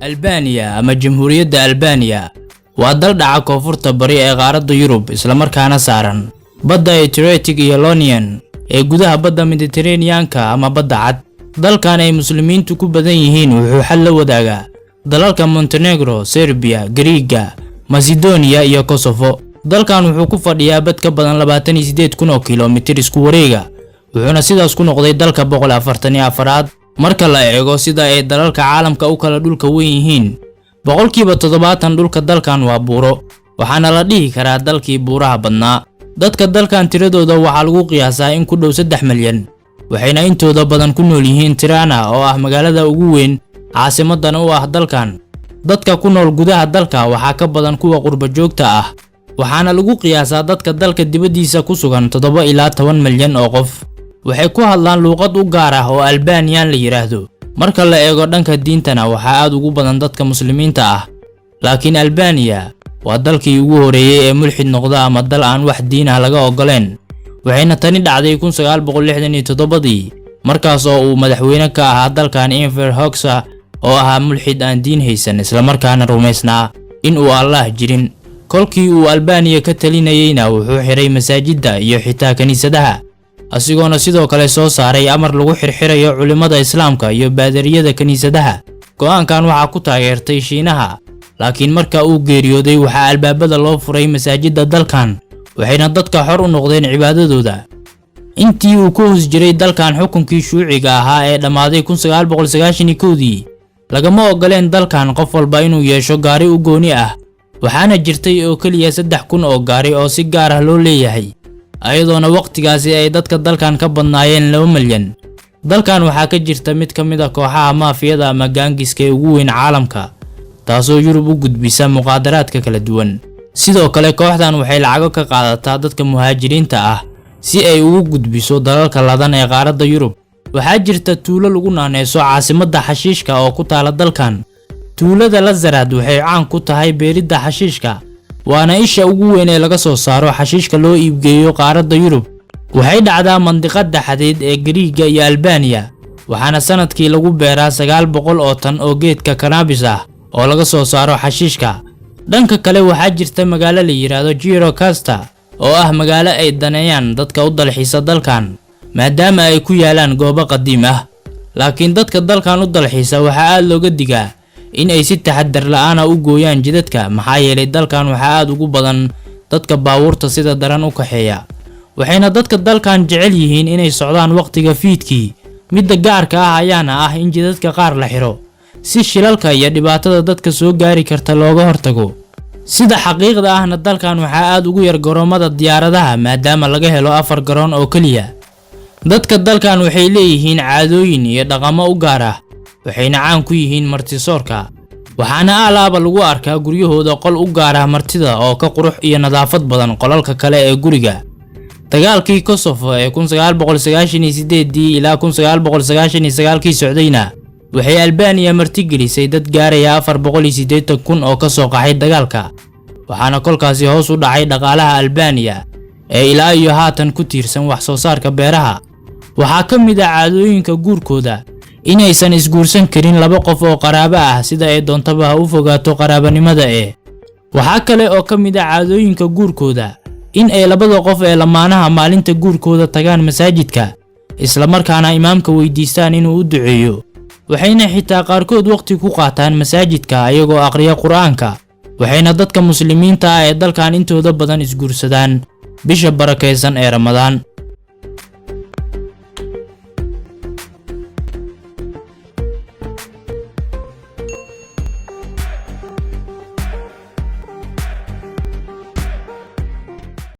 Albania ama Jamhuuriyadda Albania waa dal dhaca koonfurta bari ee qaaradda Yurub isla markaana saaran badda Adriatic iyo Ionian ee gudaha badda Mediterranean-ka ama badda cad. dalkan ay muslimiintu ku badan yihiin wuxuu xal la wadaagaa dalalka Montenegro, Serbia, Greece, Macedonia iyo Kosovo. dalkan wuxuu ku fadhiyaa bad ka badan 28,000 kiiloomitir isku wareega, wuxuuna sidaas ku noqday dalka 144aad marka la eego sida ay dalalka caalamka u kala dhulka weyn yihiin. boqolkiiba 70 dhulka dalkan waa buuro, waxaana la dhihi karaa dalkii buuraha badnaa. dadka dalkan tiradooda waxaa lagu qiyaasaa in ku dhow 3 milyan, waxayna intooda badan ku nool yihiin Tirana oo ah magaalada ugu weyn caasimadana u ah dalkan. dadka ku nool gudaha dalka waxaa ka badan kuwa qurba joogta ah, waxaana lagu qiyaasaa dadka dalka dibadiisa ku sugan 7 ilaa 10 milyan oo qof. waxay ku hadlaan luqad u gaar ah oo Albanian la yiraahdo. marka la eego dhanka diintana waxaa aad ugu badan dadka muslimiinta ah, laakiin Albania waa dalkii ugu horeeyay ee mulxid noqda ama dal aan wax diin ah laga ogoleen. waxayna tani dhacday 1967 markaas oo uu madaxweyne ka ahaa dalkan Enver Hoxha oo ahaa mulxid aan diin haysan isla markaana rumaysnaa in uu Allah jirin. kolkii uu Albania ka talinayayna wuxuu xiray masaajidda iyo xitaa kaniisadaha, asigoona sidoo kale soo saaray amar lagu xirxirayo culimada islaamka iyo baadariyada kaniisadaha. go'aankan waxaa ku taageertay Shiinaha, laakiin marka uu geeriyooday waxaa albaabada loo furay masaajidda dalkan, waxayna dadka xor u noqdeen cibaadadooda. intii uu ku hoos jiray dalkan xukunkii shuuciga ahaa ee dhammaaday 1991 lagama ogoleen dalkan qof walba inuu yeesho gaari u gooni ah, waxaana jirtay oo kaliya 3,000 oo gaari oo si gaar ah loo leeyahay, ayadoona waqtigaasi ay dadka dalkan ka badnaayeen 2 milyan. dalkan waxaa ka jirta mid ka mid ah kooxaha maafiyada ama gaangiska ee ugu weyn caalamka, taasoo Yurub u gudbisa muqaadaraadka kala duwan. sidoo kale kooxdan waxay lacago ka qaadataa dadka muhaajiriinta ah si ay ugu gudbiso dalalka ladan ee qaaradda Yurub. waxaa jirta tuulo lagu naaneyso caasimadda xashiishka oo ku taala dalkan. tuulada Lazarad waxay caan ku tahay beeridda xashiishka, waana isha ugu weyn ee laga soo saaro xashiishka loo iibgeeyo qaaradda Yurub. waxay dhacdaa mandiqada xadeed ee Greece iyo Albania, waxaana sanadkii lagu beeraa 900 oo tan oo geedka cannabis ah oo laga soo saaro xashiishka. dhanka kale waxaa jirta magaalo la yiraahdo Gjirokasta oo ah magaalo ay daneeyaan dadka u dalxiisa dalkan maadaama ay ku yaalaan goobo qadiim ah. laakiin dadka dalkan u dalxiisa waxaa aad looga digaa in ay si taxaddar la'aan u gooyaan jidadka, maxaa yeelay dalkan waxaa aad ugu badan dadka baabuurta sida daran u kaxeeya, waxayna dadka dalkan jecel yihiin inay socdaan waqtiga fiidkii. midda gaarka ah ayaana ah in jidadka qaar la xiro si shilalka iyo dhibaatada dadka soo gaari karta looga hortago. sida xaqiiqda ahna dalkan waxaa aad ugu yar garoomada diyaaradaha maadaama laga helo 4 garoon oo kaliya. dadka dalkan waxay leeyihiin caadooyin iyo dhaqamo u gaar ah, waxayna caan ku yihiin martisoorka, waxaana alaaba lagu arkaa guryahooda qol u gaar ah martida oo ka qurux iyo nadaafad badan qolalka kale ee guriga. dagaalkii Kosovo ee 1998 ilaa 1999 socdayna waxay Albania martigelisay dad gaaraya 480,000 oo ka soo qaxay dagaalka, waxaana kolkaasi hoos u dhacay dhaqaalaha Albania ee ilaa iyo haatan ku tiirsan wax soo saarka beeraha. waxaa ka mid ah caadooyinka guurkooda inaysan isguursan karin 2 qof oo qaraabo ah sida ay doontaba ha u fogaato qaraabanimada. waxaa kale oo ka mid ah caadooyinka guurkooda in ay 2 qof ee lamaanaha maalinta guurkooda tagaan masaajidka isla markaana imaamka weydiistaan inuu u duceeyo, waxayna xitaa qaarkood waqti ku qaataan masaajidka ayagoo aqriya Qur'aanka. waxayna dadka muslimiinta ah ee dalkan intooda badan isguursadaan bisha barakeysan ee Ramadaan.